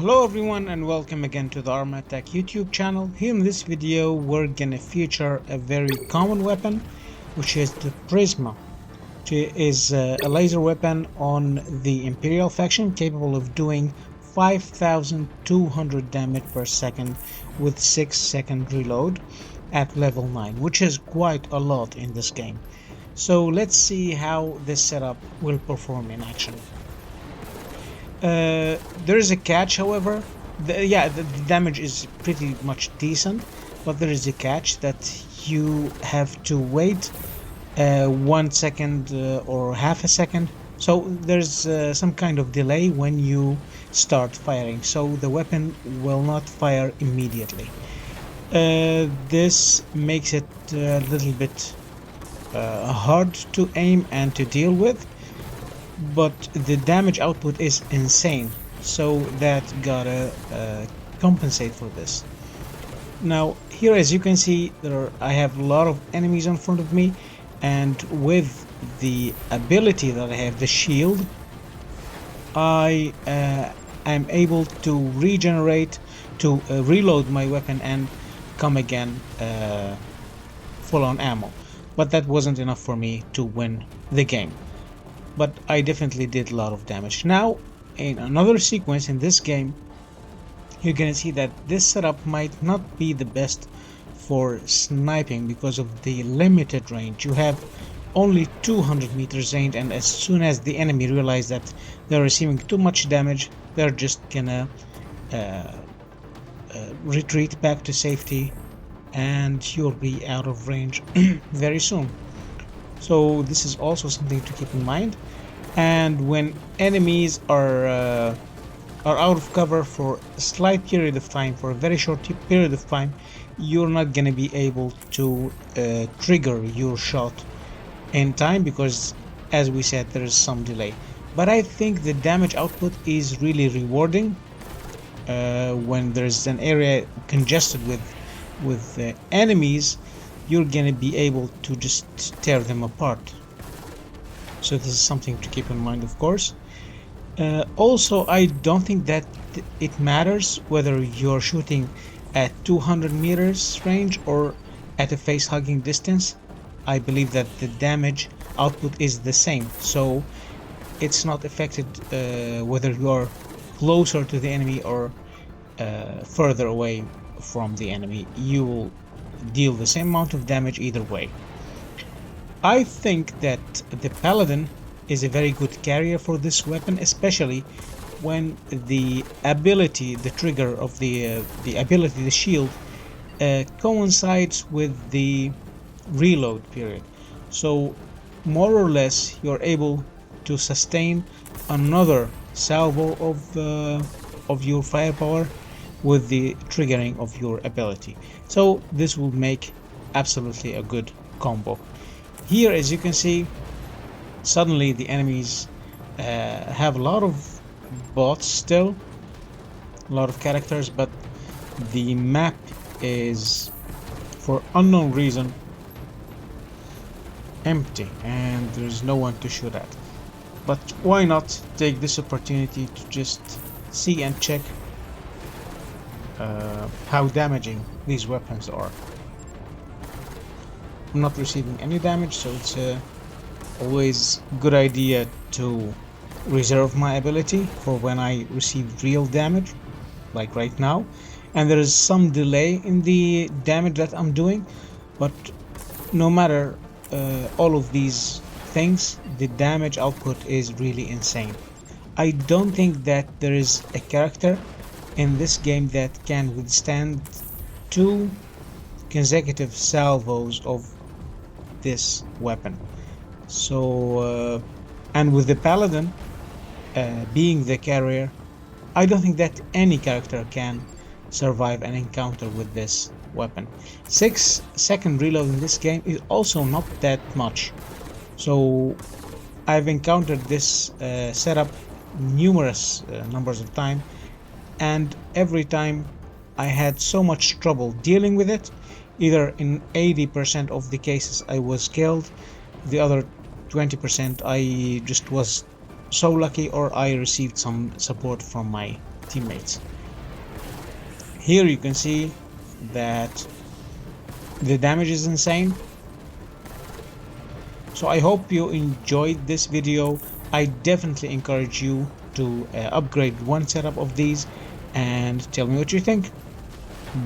Hello everyone and welcome again to the Arma Attack YouTube channel. Here in this video we're gonna feature a very common weapon, which is the Prisma. It is a laser weapon on the Empyreal Faction capable of doing 5200 damage per second with 6-second reload at level 9, which is quite a lot in this game. So let's see how this setup will perform in action. There is a catch, however. The damage is pretty much decent, but there is a catch that you have to wait 1 second or half a second. So there's some kind of delay when you start firing, so the weapon will not fire immediately. This makes it a little bit hard to aim and to deal with, but the damage output is insane, so that gotta compensate for this. Now here, as you can see, I have a lot of enemies in front of me, and with the ability that I have, the shield, I am able to regenerate, to reload my weapon and come again full on ammo. But that wasn't enough for me to win the game. But I definitely did a lot of damage. Now, in another sequence in this game, you're gonna see that this setup might not be the best for sniping because of the limited range. You have only 200 meters range, and as soon as the enemy realize that they're receiving too much damage, they're just gonna retreat back to safety, and you'll be out of range very soon. So this is also something to keep in mind. And when enemies are out of cover for a slight period of time, for a very short period of time, you're not gonna be able to trigger your shot in time because, as we said, there is some delay. But I think the damage output is really rewarding when there's an area congested with enemies. You're gonna be able to just tear them apart. So this is something to keep in mind, of course. Also, I don't think that it matters whether you're shooting at 200 meters range or at a face-hugging distance. I believe that the damage output is the same, so it's not affected whether you're closer to the enemy or further away from the enemy. You will deal the same amount of damage either way. I think that the Paladin is a very good carrier for this weapon, especially when the ability, the trigger of the ability, the shield, coincides with the reload period. So more or less you're able to sustain another salvo of your firepower with the triggering of your ability. So this will make absolutely a good combo. Here, as you can see, suddenly the enemies have a lot of bots still, a lot of characters, but the map is, for unknown reason, empty and there's no one to shoot at. But why not take this opportunity to just see and check how damaging these weapons are. I'm not receiving any damage, so it's always a good idea to reserve my ability for when I receive real damage, like right now. And there is some delay in the damage that I'm doing, but no matter all of these things, the damage output is really insane. I don't think that there is a character in this game that can withstand 2 consecutive salvos of this weapon. So and with the Paladin being the carrier, I don't think that any character can survive an encounter with this weapon. 6-second reload in this game is also not that much, so I've encountered this setup numerous numbers of times, and every time I had so much trouble dealing with it. Either in 80% of the cases I was killed, the other 20% I just was so lucky, or I received some support from my teammates. Here you can see that the damage is insane. So I hope you enjoyed this video. I definitely encourage you to upgrade one setup of these and tell me what you think.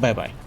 Bye bye.